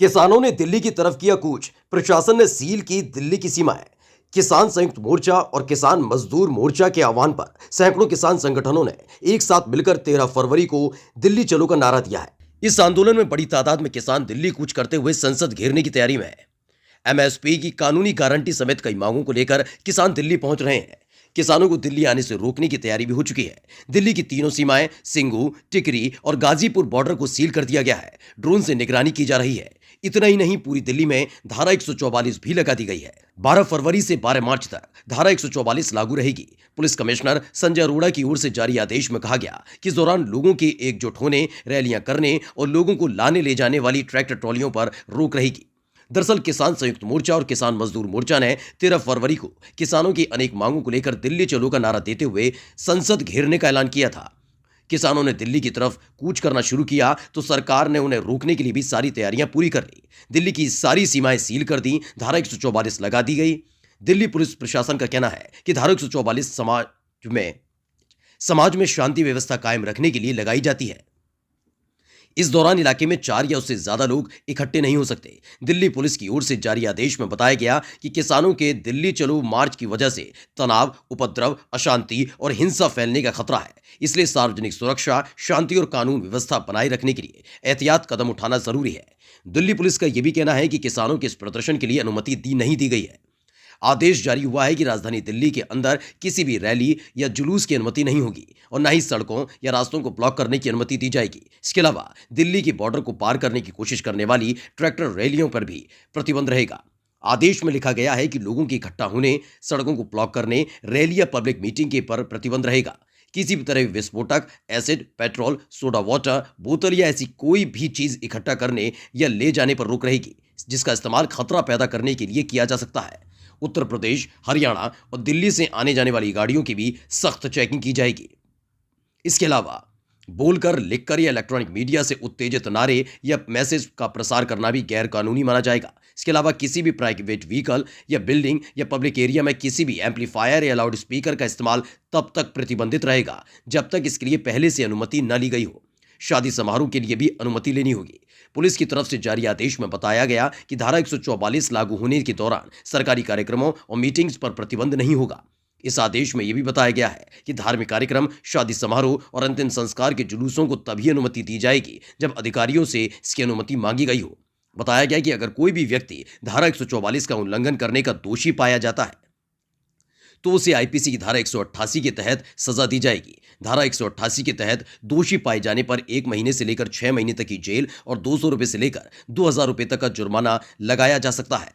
किसानों ने दिल्ली की तरफ किया कूच। प्रशासन ने सील की दिल्ली की सीमाएं। किसान संयुक्त मोर्चा और किसान मजदूर मोर्चा के आह्वान पर सैकड़ों किसान संगठनों ने एक साथ मिलकर 13 फरवरी को दिल्ली चलो का नारा दिया है। इस आंदोलन में बड़ी तादाद में किसान दिल्ली कूच करते हुए संसद घेरने की तैयारी में है। एमएसपी की कानूनी गारंटी समेत कई मांगों को लेकर किसान दिल्ली पहुंच रहे हैं। किसानों को दिल्ली आने से रोकने की तैयारी भी हो चुकी है। दिल्ली की तीनों सीमाएं सिंगू, टिकरी और गाजीपुर बॉर्डर को सील कर दिया गया है। ड्रोन से निगरानी की जा रही है। इतना ही नहीं, पूरी दिल्ली में धारा 144 भी लगा दी गई है। 12 फरवरी से 12 मार्च तक धारा 144 लागू रहेगी। पुलिस कमिश्नर संजय अरोड़ा की ओर से जारी आदेश में कहा गया कि इस दौरान लोगों के एकजुट होने, रैलियां करने और लोगों को लाने ले जाने वाली ट्रैक्टर ट्रॉलियों पर रोक रहेगी। दरअसल किसान संयुक्त मोर्चा और किसान मजदूर मोर्चा ने 13 फरवरी को किसानों की अनेक मांगों को लेकर दिल्ली चलो का नारा देते हुए संसद घेरने का ऐलान किया था। किसानों ने दिल्ली की तरफ कूच करना शुरू किया तो सरकार ने उन्हें रोकने के लिए भी सारी तैयारियां पूरी कर ली। दिल्ली की सारी सीमाएं सील कर दी, धारा 144 लगा दी गई। दिल्ली पुलिस प्रशासन का कहना है कि धारा 144 समाज में शांति व्यवस्था कायम रखने के लिए लगाई जाती है। इस दौरान इलाके में 4 या उससे ज्यादा लोग इकट्ठे नहीं हो सकते। दिल्ली पुलिस की ओर से जारी आदेश में बताया गया कि किसानों के दिल्ली चलो मार्च की वजह से तनाव, उपद्रव, अशांति और हिंसा फैलने का खतरा है। इसलिए सार्वजनिक सुरक्षा, शांति और कानून व्यवस्था बनाए रखने के लिए एहतियात कदम उठाना जरूरी है। दिल्ली पुलिस का यह भी कहना है कि किसानों के इस प्रदर्शन के लिए अनुमति नहीं दी गई है। आदेश जारी हुआ है कि राजधानी दिल्ली के अंदर किसी भी रैली या जुलूस की अनुमति नहीं होगी और न ही सड़कों या रास्तों को ब्लॉक करने की अनुमति दी जाएगी। इसके अलावा दिल्ली की बॉर्डर को पार करने की कोशिश करने वाली ट्रैक्टर रैलियों पर भी प्रतिबंध रहेगा। आदेश में लिखा गया है कि लोगों के इकट्ठा होने, सड़कों को ब्लॉक करने, रैली या पब्लिक मीटिंग के पर प्रतिबंध रहेगा। किसी भी तरह विस्फोटक, एसिड, पेट्रोल, सोडा वाटर, बोतल या ऐसी कोई भी चीज इकट्ठा करने या ले जाने पर रोक रहेगी जिसका इस्तेमाल खतरा पैदा करने के लिए किया जा सकता है। उत्तर प्रदेश, हरियाणा और दिल्ली से आने जाने वाली गाड़ियों की भी सख्त चेकिंग की जाएगी। इसके अलावा बोलकर, लिखकर या इलेक्ट्रॉनिक मीडिया से उत्तेजित नारे या मैसेज का प्रसार करना भी गैर कानूनी माना जाएगा। इसके अलावा किसी भी प्राइवेट व्हीकल या बिल्डिंग या पब्लिक एरिया में किसी भी एम्पलीफायर या लाउड स्पीकर का इस्तेमाल तब तक प्रतिबंधित रहेगा जब तक इसके लिए पहले से अनुमति न ली गई हो। शादी समारोह के लिए भी अनुमति लेनी होगी। पुलिस की तरफ से जारी आदेश में बताया गया कि धारा 144 लागू होने के दौरान सरकारी कार्यक्रमों और मीटिंग्स पर प्रतिबंध नहीं होगा। इस आदेश में यह भी बताया गया है कि धार्मिक कार्यक्रम, शादी समारोह और अंतिम संस्कार के जुलूसों को तभी अनुमति दी जाएगी जब अधिकारियों से इसकी अनुमति मांगी गई हो। बताया गया कि अगर कोई भी व्यक्ति धारा 144 का उल्लंघन करने का दोषी पाया जाता है तो उसे आईपीसी की धारा 188 के तहत सजा दी जाएगी। धारा 188 के तहत दोषी पाए जाने पर 1 महीने से लेकर 6 महीने तक की जेल और 200 रुपए से लेकर 2000 रुपए तक का जुर्माना लगाया जा सकता है।